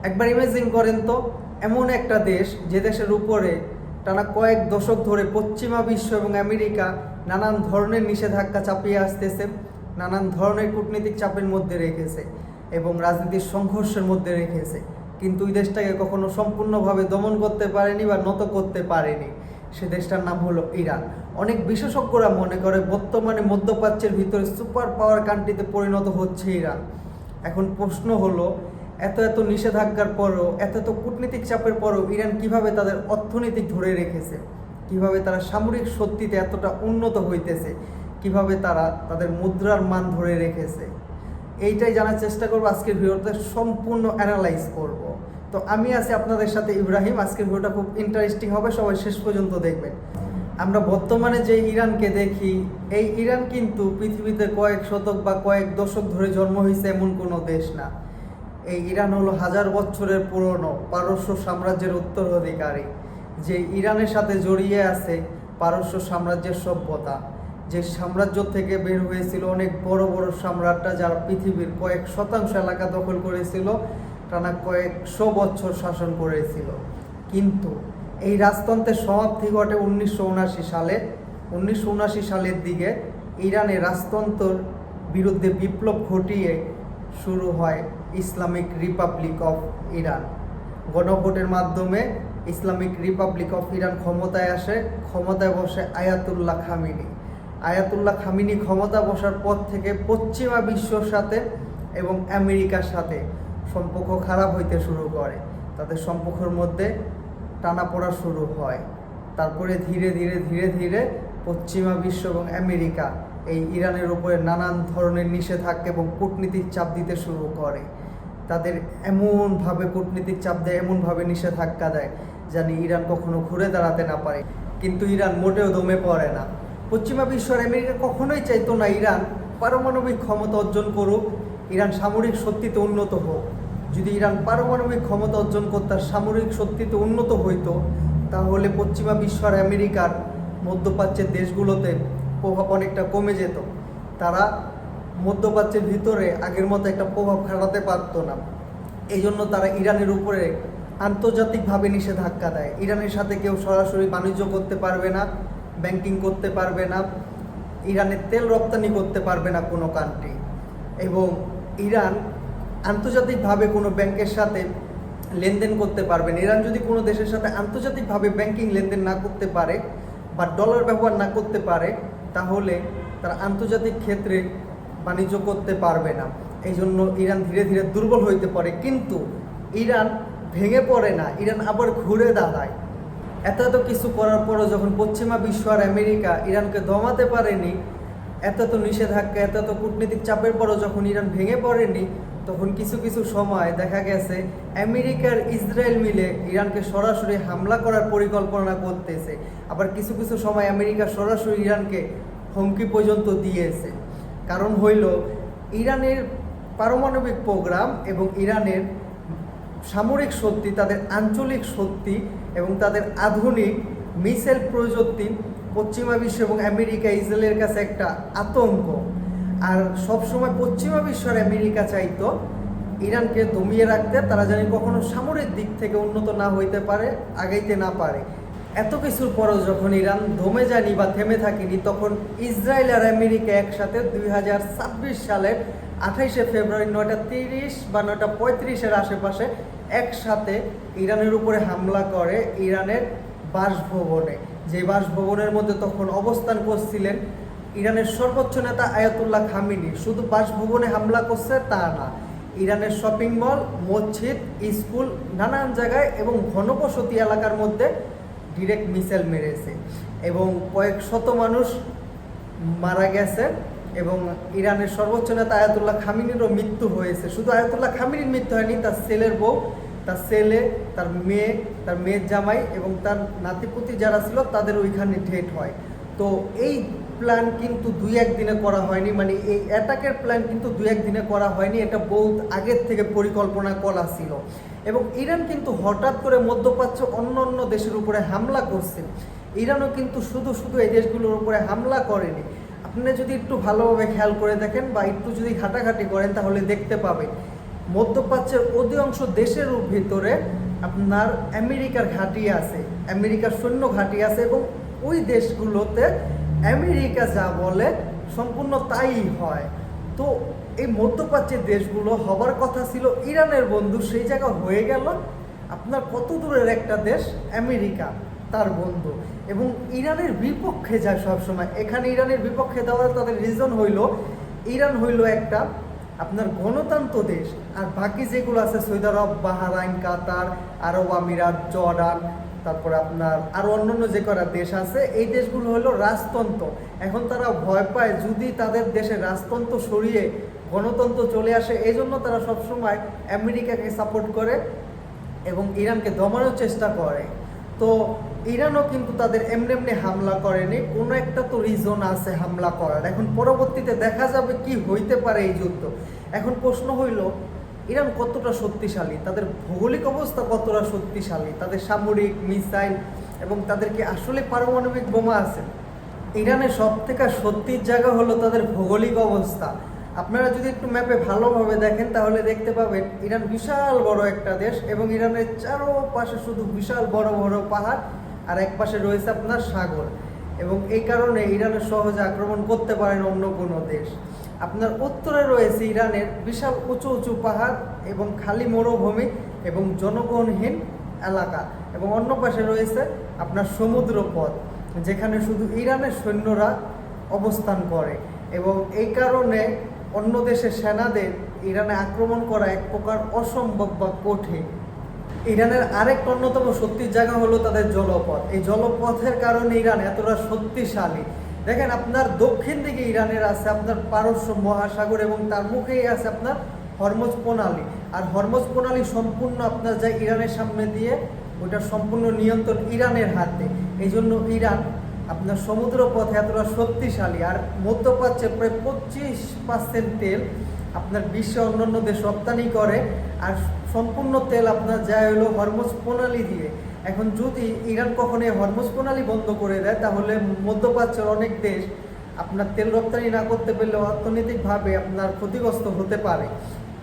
একবার ইমাজিন করেন তো, এমন একটা দেশ যে দেশের উপরে টানা কয়েক দশক ধরে পশ্চিমা বিশ্ব এবং আমেরিকা নানান ধরনের নিষেধাজ্ঞা চাপিয়ে আসতেছে, নানান ধরনের কূটনীতিক চাপের মধ্যে রেখেছে এবং রাজনীতির সংঘর্ষের মধ্যে রেখেছে, কিন্তু ওই দেশটাকে কখনো সম্পূর্ণভাবে দমন করতে পারেনি বা নত করতে পারেনি। সে দেশটার নাম হলো ইরান। অনেক বিশেষজ্ঞরা মনে করে বর্তমানে মধ্যপ্রাচ্যের ভিতরে সুপার পাওয়ার কান্ট্রিতে পরিণত হচ্ছে ইরান। এখন প্রশ্ন হলো, এত এত নিষেধাজ্ঞার পরও, এত এত কূটনীতিক চাপের পরও ইরান কিভাবে তাদের অর্থনীতি ধরে রেখেছে, কিভাবে তারা সামরিক শক্তিতে এতটা উন্নত হইতেছে, কিভাবে তারা তাদের মুদ্রার মান ধরে রেখেছে, এইটাই জানার চেষ্টা করবো। আজকের ভিডিওতে সম্পূর্ণ অ্যানালাইজ করব। তো আমি আছি আপনাদের সাথে ইব্রাহিম। আজকের ভিডিওটা খুব ইন্টারেস্টিং হবে, সবাই শেষ পর্যন্ত দেখবেন। আমরা বর্তমানে যে ইরানকে দেখি, এই ইরান কিন্তু পৃথিবীতে কয়েক শতক বা কয়েক দশক ধরে জন্ম হয়েছে এমন কোনো দেশ না। এই ইরান হলো হাজার বছরের পুরনো পারস্য সাম্রাজ্যের উত্তরাধিকারী। যে ইরানের সাথে জড়িয়ে আছে পারস্য সাম্রাজ্যের সভ্যতা, যে সাম্রাজ্য থেকে বের হয়েছিল অনেক বড় বড় সম্রাটরা, যারা পৃথিবীর কয়েক শতাংশ এলাকা দখল করেছিল, টানা কয়েকশো বছর শাসন করেছিল। কিন্তু এই রাজতন্ত্রের সমাপ্তি ঘটে 1979 সালে। 1979 সালের দিকে ইরানের রাজতন্ত্রের বিরুদ্ধে বিপ্লব ঘটিয়ে শুরু হয় ইসলামিক রিপাবলিক অফ ইরান। গণভোটের মাধ্যমে ইসলামিক রিপাবলিক অফ ইরান ক্ষমতায় আসে। ক্ষমতায় বসে আয়াতুল্লাহ খামিনি। আয়াতুল্লাহ খামিনি ক্ষমতা বসার পর থেকে পশ্চিমা বিশ্বর সাথে এবং আমেরিকার সাথে সম্পর্ক খারাপ হইতে শুরু করে। তাদের সম্পর্কের মধ্যে টানাপোড়া শুরু হয়। তারপরে ধীরে ধীরে ধীরে ধীরে পশ্চিমা বিশ্ব এবং আমেরিকা এই ইরানের উপরে নানান ধরনের নিষেধাজ্ঞা এবং কূটনীতিক চাপ দিতে শুরু করে। তাদের এমনভাবে কূটনীতিক চাপ দেয়, এমনভাবে নিষেধাজ্ঞা দেয় জানি ইরান কখনো ঘুরে দাঁড়াতে না পারে। কিন্তু ইরান মোটেও দমে পড়ে না। পশ্চিমা বিশ্ব আর আমেরিকা কখনোই চাইতো না ইরান পারমাণবিক ক্ষমতা অর্জন করুক, ইরান সামরিক শক্তিতে উন্নত হোক। যদি ইরান পারমাণবিক ক্ষমতা অর্জন করতে সামরিক শক্তিতে উন্নত হইতো, তাহলে পশ্চিমা বিশ্ব আর আমেরিকার মধ্যপ্রাচ্যের দেশগুলোতে প্রভাব অনেকটা কমে যেত। তারা মধ্যপ্রাচ্যের ভিতরে আগের মতো একটা প্রভাব খাটাতে পারতো না। এই জন্য তারা ইরানের উপরে আন্তর্জাতিকভাবে নিষেধাজ্ঞা দেয়। ইরানের সাথে কেউ সরাসরি বাণিজ্য করতে পারবে না, ব্যাংকিং করতে পারবে না, ইরানের তেল রপ্তানি করতে পারবে না কোনো কান্ট্রি। এবং ইরান আন্তর্জাতিকভাবে কোনো ব্যাংকের সাথে লেনদেন করতে পারবে না। ইরান যদি কোনো দেশের সাথে আন্তর্জাতিকভাবে ব্যাংকিং লেনদেন না করতে পারে বা ডলার ব্যবহার না করতে পারে, তাহলে তারা আন্তর্জাতিক ক্ষেত্রে বাণিজ্য করতে পারবে না। এই জন্য ইরান ধীরে ধীরে দুর্বল হইতে পারে। কিন্তু ইরান ভেঙে পড়ে না, ইরান আবার ঘুরে দাঁড়ায়। এত এত কিছু করার পরও যখন পশ্চিমা বিশ্ব আর আমেরিকা ইরানকে দমাতে পারেনি, এত এত নিষেধাজ্ঞা, এত এত কূটনীতিক চাপের পরও যখন ইরান ভেঙে পড়েনি, তখন কিছু কিছু সময় দেখা গেছে আমেরিকার ইসরায়েল মিলে ইরানকে সরাসরি হামলা করার পরিকল্পনা করতেছে। আবার কিছু কিছু সময় আমেরিকা সরাসরি ইরানকে হুমকি পর্যন্ত দিয়েছে। কারণ হইল ইরানের পারমাণবিক প্রোগ্রাম এবং ইরানের সামরিক শক্তি, তাদের আঞ্চলিক শক্তি এবং তাদের আধুনিক মিসাইল প্রযুক্তি পশ্চিমা বিশ্ব এবং আমেরিকা ইসরায়েলের কাছে একটা আতঙ্ক। আর সবসময় পশ্চিমা বিশ্ব আর আমেরিকা চাইতো ইরানকে দমিয়ে রাখতে, তারা জানি কখনো সামরিক দিক থেকে উন্নত না হইতে পারে, আগাইতে না পারে। এত কিছুর পরও যখন ইরান দমে যায়নি বা থেমে থাকেনি, তখন ইসরায়েল আর আমেরিকা একসাথে 2026 সালের 28শে ফেব্রুয়ারি 9:30 বা 9:35-এর আশেপাশে একসাথে ইরানের উপরে হামলা করে ইরানের বাসভবনে। যে বাসভবনের মধ্যে তখন অবস্থান করছিলেন ইরানের সর্বোচ্চ নেতা আয়াতুল্লাহ খামিনি। শুধু বাসভবনে হামলা করছে তা না, ইরানের শপিং মল, মসজিদ, স্কুল, নানান জায়গায় এবং ঘনবসতি এলাকার মধ্যে ডিরেক্ট মিসাইল মেরেছে এবং কয়েক শত মানুষ মারা গেছে। এবং ইরানের সর্বোচ্চ নেতা আয়াতুল্লাহ খামিনিরও মৃত্যু হয়েছে। শুধু আয়াতুল্লাহ খামিনির মৃত্যু হয়নি, তার ছেলের বউ, তার ছেলে, তার মেয়ে, তার মেয়ের জামাই এবং তার নাতিপুতি যারা ছিল তাদের ওইখানে ডেথ হয়। তো এই প্ল্যান কিন্তু 2-1 দিনে করা হয়নি, মানে এই অ্যাটাকের প্ল্যান কিন্তু 2-1 দিনে করা হয়নি, এটা বহুত আগের থেকে পরিকল্পনা করা ছিল। এবং ইরান কিন্তু হঠাৎ করে মধ্যপ্রাচ্য অন্য অন্য দেশের উপরে হামলা করছে। ইরানও কিন্তু শুধু শুধু এই দেশগুলোর উপরে হামলা করেনি। আপনি যদি একটু ভালোভাবে খেয়াল করে দেখেন বা একটু যদি ঘাটাঘাটি করেন, তাহলে দেখতে পাবেন মধ্যপ্রাচ্যের অধিকাংশ দেশের ভিতরে আপনার আমেরিকার ঘাঁটি আছে, আমেরিকার সৈন্য ঘাঁটি আছে, এবং ওই দেশগুলোতে আমেরিকা যা বলে সম্পূর্ণ তাই হয়। তো এই মধ্যপ্রাচ্যের দেশগুলো হবার কথা ছিল ইরানের বন্ধু, সেই জায়গা হয়ে গেল আপনার কত দূরের একটা দেশ আমেরিকা তার বন্ধু, এবং ইরানের বিপক্ষে যায় সবসময়। এখানে ইরানের বিপক্ষে দেওয়ার তাদের রিজন হইল ইরান হইল একটা আপনার গণতন্ত্র দেশ, আর বাকি যেগুলো আছে সৌদি আরব, বাহরাইন, কাতার, আরব আমিরাত, জর্ডান, তারপরে আপনার আরও অন্যান্য যে কটা দেশ আছে, এই দেশগুলো হলো রাজতন্ত্র। এখন তারা ভয় পায় যদি তাদের দেশে রাজতন্ত্র সরিয়ে গণতন্ত্র চলে আসে, এই জন্য তারা সবসময় আমেরিকাকে সাপোর্ট করে এবং ইরানকে দমানোর চেষ্টা করে। তো ইরানও কিন্তু তাদের এমনি এমনি হামলা করেনি, কোনো একটা তো রিজন আছে হামলা করার। এখন পরবর্তীতে দেখা যাবে কি হইতে পারে এই যুদ্ধ। এখন প্রশ্ন হইল ইরান কতটা শক্তিশালী, তাদের ভৌগোলিক অবস্থা কতটা শক্তিশালী, তাদের সামরিক মিসাইল এবং তাদের কি আসলে পারমাণবিক বোমা আছে। ইরানের সব থেকে সত্যির জায়গা হলো তাদের ভৌগোলিক অবস্থা। আপনারা যদি একটু ম্যাপে ভালোভাবে দেখেন তাহলে দেখতে পাবেন ইরান বিশাল বড় একটা দেশ, এবং ইরানের চারোপাশে শুধু বিশাল বড় বড় পাহাড়, আর এক পাশে রয়েছে আপনার সাগর, এবং এই কারণে ইরানের সহজে আক্রমণ করতে পারেন অন্য কোনো দেশ। আপনার উত্তরে রয়েছে ইরানের বিশাল উঁচু উঁচু পাহাড় এবং খালি মরুভূমি এবং জনগণহীন এলাকা, এবং অন্য পাশে রয়েছে আপনার সমুদ্র পথ, যেখানে শুধু ইরানের সৈন্যরা অবস্থান করে, এবং এই কারণে অন্য দেশের সেনাদের ইরানে আক্রমণ করা এক প্রকার অসম্ভব বা কঠিন। ইরানের আরেক অন্যতম শক্তির জায়গা হলো তাদের জলপথ। এই জলপথের কারণে ইরান এতটা শক্তিশালী। দেখেন আপনার দক্ষিণ দিকে ইরানের আছে আপনার পারস্য মহাসাগর, এবং তার মুখেই আছে আপনার হরমুজ প্রণালী, আর হরমুজ প্রণালী সম্পূর্ণ আপনার যায় ইরানের সামনে দিয়ে, ওইটা সম্পূর্ণ নিয়ন্ত্রণ ইরানের হাতে। এই জন্য ইরান আপনার সমুদ্র পথে এতটা শক্তিশালী। আর মধ্যপ্রাচ্যে প্রায় 25% তেল আপনার বিশ্বে অন্যান্য দেশ রপ্তানি করে, আর সম্পূর্ণ তেল আপনার যায় হলো হরমুজ প্রণালী দিয়ে। এখন যদি ইরান কখনো এই হরমুজ প্রণালী বন্ধ করে দেয়, তাহলে মধ্যপ্রাচ্যের অনেক দেশ আপনার তেল রপ্তানি না করতে পারলে অর্থনৈতিকভাবে আপনার ক্ষতিগ্রস্ত হতে পারে।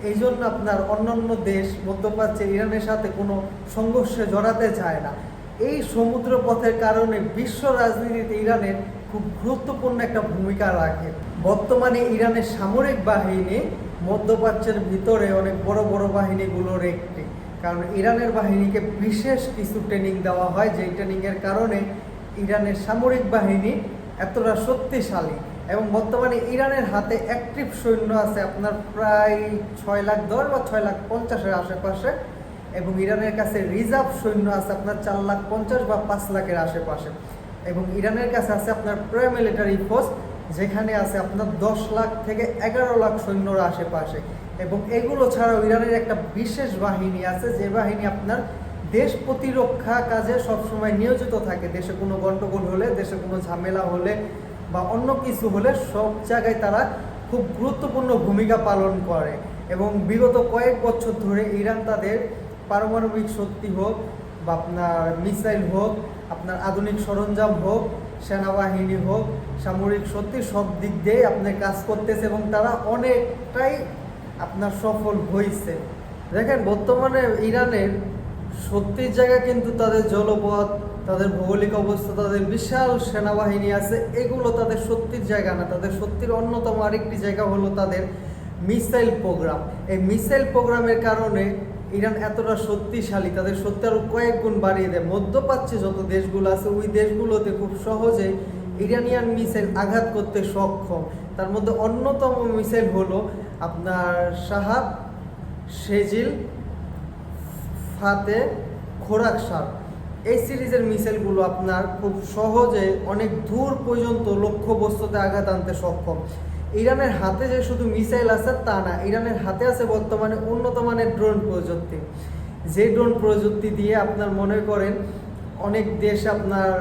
এই জন্য আপনার অন্যান্য দেশ মধ্যপ্রাচ্যে ইরানের সাথে কোনো সংঘর্ষে জড়াতে চায় না। এই সমুদ্র পথের কারণে বিশ্ব রাজনীতিতে ইরানের খুব গুরুত্বপূর্ণ একটা ভূমিকা রাখে। বর্তমানে ইরানের সামরিক বাহিনী মধ্যপ্রাচ্যের ভিতরে অনেক বড় বড় বাহিনীগুলোর একটি, কারণ ইরানের বাহিনীকে বিশেষ কিছু ট্রেনিং দেওয়া হয়, যেই ট্রেনিংয়ের কারণে ইরানের সামরিক বাহিনী এতটা শক্তিশালী। এবং বর্তমানে ইরানের হাতে অ্যাক্টিভ সৈন্য আছে আপনার প্রায় 6,10,000 বা 6,50,000-এর আশেপাশে, এবং ইরানের কাছে রিজার্ভ সৈন্য আছে আপনার 4,50,000 বা 5 লাখের আশেপাশে, এবং ইরানের কাছে আছে আপনার প্যারামিলিটারি ফোর্স, যেখানে আছে আপনার 10 লাখ থেকে 11 লাখ সৈন্যর আশেপাশে। এবং এগুলো ছাড়াও ইরানের একটা বিশেষ বাহিনী আছে, যে বাহিনী আপনার দেশ প্রতিরক্ষা কাজে সবসময় নিয়োজিত থাকে। দেশে কোনো গণ্ডগোল হলে, দেশে কোনো ঝামেলা হলে বা অন্য কিছু হলে সব জায়গায় তারা খুব গুরুত্বপূর্ণ ভূমিকা পালন করে। এবং বিগত কয়েক বছর ধরে ইরান তাদের পারমাণবিক শক্তি হোক বা আপনার মিসাইল হোক, আপনার আধুনিক সরঞ্জাম হোক, সেনাবাহিনী হোক, সামরিক শক্তি, সব দিক দিয়ে আপনার কাজ করতেছে, এবং তারা অনেকটাই আপনার সফল হয়েছে। দেখেন বর্তমানে ইরানের শক্তির জায়গা কিন্তু তাদের জলপথ, তাদের ভৌগোলিক অবস্থা, তাদের বিশাল সেনাবাহিনী আছে, এগুলো তাদের শক্তির জায়গা না। তাদের শক্তির অন্যতম আরেকটি জায়গা হলো তাদের মিসাইল প্রোগ্রাম। এই মিসাইল প্রোগ্রামের কারণে ইরান এতটা শক্তিশালী, তাদের শক্তি আরও কয়েক গুণ বাড়িয়ে দেয়। মধ্যপ্রাচ্যে যত দেশগুলো আছে ওই দেশগুলোতে খুব সহজে ইরানিয়ান মিসাইল আঘাত করতে সক্ষম। তার মধ্যে অন্যতম মিসাইল হলো আপনার শাহাব, শেজিল, ফাতে, খোরাকসার। এই সিরিজের মিসাইলগুলো আপনার খুব সহজে অনেক দূর পর্যন্ত লক্ষ্যবস্তুতে আঘাত আনতে সক্ষম। ইরানের হাতে যে শুধু মিসাইল আছে তা না, ইরানের হাতে আছে বর্তমানে উন্নত মানের ড্রোন প্রযুক্তি, যে ড্রোন প্রযুক্তি দিয়ে আপনার মনে করেন অনেক দেশ আপনার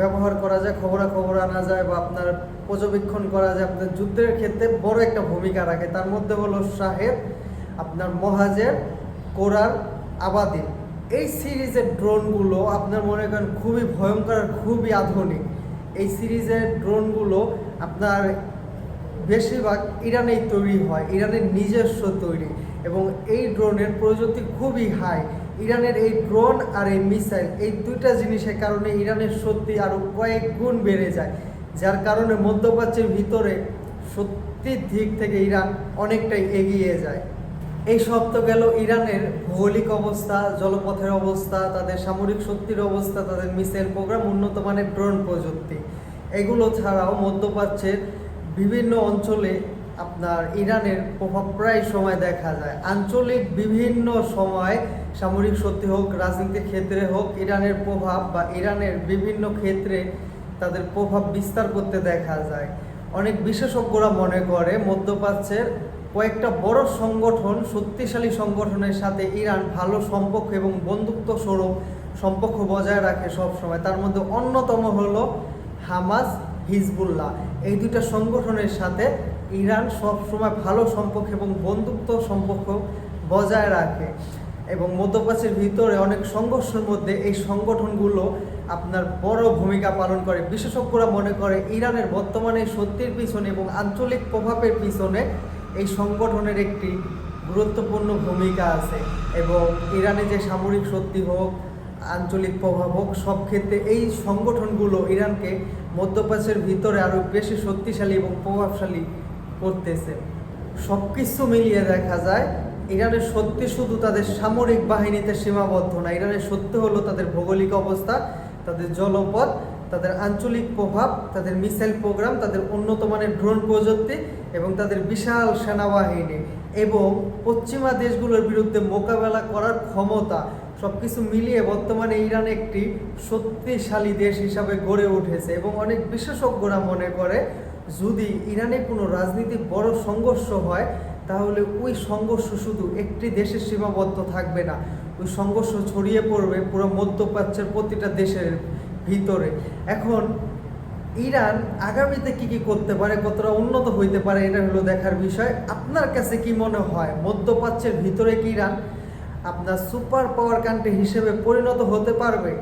ব্যবহার করা যায়, খবরাখবর আনা যায় বা আপনার পর্যবেক্ষণ করা যায়, আপনার যুদ্ধের ক্ষেত্রে বড় একটা ভূমিকা রাখে। তার মধ্যে হলো শাহেদ, আপনার মহাজের, কোরাল, আবাদিন। এই সিরিজের ড্রোনগুলো আপনার মনে করেন খুবই ভয়ঙ্কর, খুবই আধুনিক। এই সিরিজের ড্রোনগুলো আপনার বেশিরভাগ ইরানেই তৈরি হয়, ইরানের নিজস্ব তৈরি। এবং এই ড্রোনের প্রযুক্তি খুবই হাই। ইরানের এই ড্রোন আর এই মিসাইল, এই দুইটা জিনিসের কারণে ইরানের শক্তি আরও কয়েক গুণ বেড়ে যায়, যার কারণে মধ্যপ্রাচ্যের ভিতরে শক্তির দিক থেকে ইরান অনেকটাই এগিয়ে যায়। এই সব তো গেল ইরানের ভৌগোলিক অবস্থা, জলপথের অবস্থা, তাদের সামরিক শক্তির অবস্থা, তাদের মিসাইল প্রোগ্রাম, উন্নত মানের ড্রোন প্রযুক্তি। এগুলো ছাড়াও মধ্যপ্রাচ্যের বিভিন্ন অঞ্চলে আপনার ইরানের প্রভাব প্রায় সময় দেখা যায়। আঞ্চলিক বিভিন্ন সময় সামরিক শক্তি হোক, রাজনীতির ক্ষেত্রে হোক, ইরানের প্রভাব বা ইরানের বিভিন্ন ক্ষেত্রে তাদের প্রভাব বিস্তার করতে দেখা যায়। অনেক বিশেষজ্ঞরা মনে করে মধ্যপ্রাচ্যের কয়েকটা বড় সংগঠন, শক্তিশালী সংগঠনের সাথে ইরান ভালো সম্পর্ক এবং বন্ধুত্ব স্বরূপ সম্পর্ক বজায় রাখে সবসময়। তার মধ্যে অন্যতম হলো হামাস, হিজবুল্লাহ। এই দুইটা সংগঠনের সাথে ইরান সবসময় ভালো সম্পর্ক এবং বন্ধুত্ব সম্পর্ক বজায় রাখে এবং মধ্যপ্রাচ্যের ভিতরে অনেক সংঘর্ষের মধ্যে এই সংগঠনগুলো আপনার বড় ভূমিকা পালন করে। বিশেষজ্ঞরা মনে করে ইরানের বর্তমানে শক্তির পিছনে এবং আঞ্চলিক প্রভাবের পিছনে এই সংগঠনের একটি গুরুত্বপূর্ণ ভূমিকা আছে এবং ইরানে যে সামরিক শক্তি হোক, আঞ্চলিক প্রভাব হোক, সব ক্ষেত্রে এই সংগঠনগুলো ইরানকে মধ্যপ্রাচ্যের ভিতরে আরও বেশি শক্তিশালী এবং প্রভাবশালী করতেছে। সব কিছু মিলিয়ে দেখা যায় ইরানের শক্তি শুধু তাদের সামরিক বাহিনীতে সীমাবদ্ধ না। ইরানের শক্তি হলো তাদের ভৌগোলিক অবস্থা, তাদের জলপথ, তাদের আঞ্চলিক প্রভাব, তাদের মিসাইল প্রোগ্রাম, তাদের উন্নত মানের ড্রোন প্রযুক্তি এবং তাদের বিশাল সেনাবাহিনী এবং পশ্চিমা দেশগুলোর বিরুদ্ধে মোকাবেলা করার ক্ষমতা। সব কিছু মিলিয়ে বর্তমানে ইরান একটি শক্তিশালী দেশ হিসাবে গড়ে উঠেছে এবং অনেক বিশেষজ্ঞরা মনে করে যদি ইরানে কোনো রাজনীতিক বড় সংঘর্ষ হয় তাহলে ওই সংঘর্ষ শুধু একটি দেশের সীমাবদ্ধ থাকবে না, ওই সংঘর্ষ ছড়িয়ে পড়বে পুরো মধ্যপ্রাচ্যের প্রতিটা দেশের ভিতরে। এখন ইরান আগামীতে কি কি করতে পারে, কতটা উন্নত হইতে পারে, এটা হলো দেখার বিষয়। আপনার কাছে কি মনে হয় মধ্যপ্রাচ্যের ভিতরে কি ইরান আপনার সুপার পাওয়ার কান্ট্রি হিসেবে পরিণত হতে পারবে?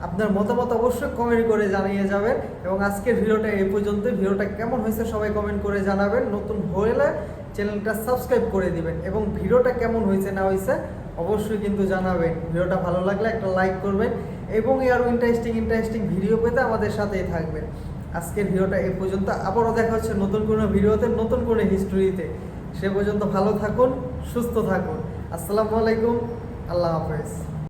আপনার মতামত অবশ্যই কমেন্ট করে জানিয়ে যাবেন এবং আজকের ভিডিওটা এই পর্যন্ত। ভিডিওটা কেমন হয়েছে সবাই কমেন্ট করে জানাবেন। নতুন হলে চ্যানেলটা সাবস্ক্রাইব করে দিবেন এবং ভিডিওটা কেমন হয়েছে না হয়েছে অবশ্যই কিন্তু জানাবেন। ভিডিওটা ভালো লাগলে একটা লাইক করবেন এবং আরও ইন্টারেস্টিং ভিডিও পেতে আমাদের সাথেই থাকবেন। আজকের ভিডিওটা এই পর্যন্ত, আবারও দেখা হচ্ছে নতুন কোনো ভিডিওতে, নতুন কোনো হিস্ট্রিতে। সে পর্যন্ত ভালো থাকুন, সুস্থ থাকুন। আসসালামু আলাইকুম, আল্লাহ হাফেজ।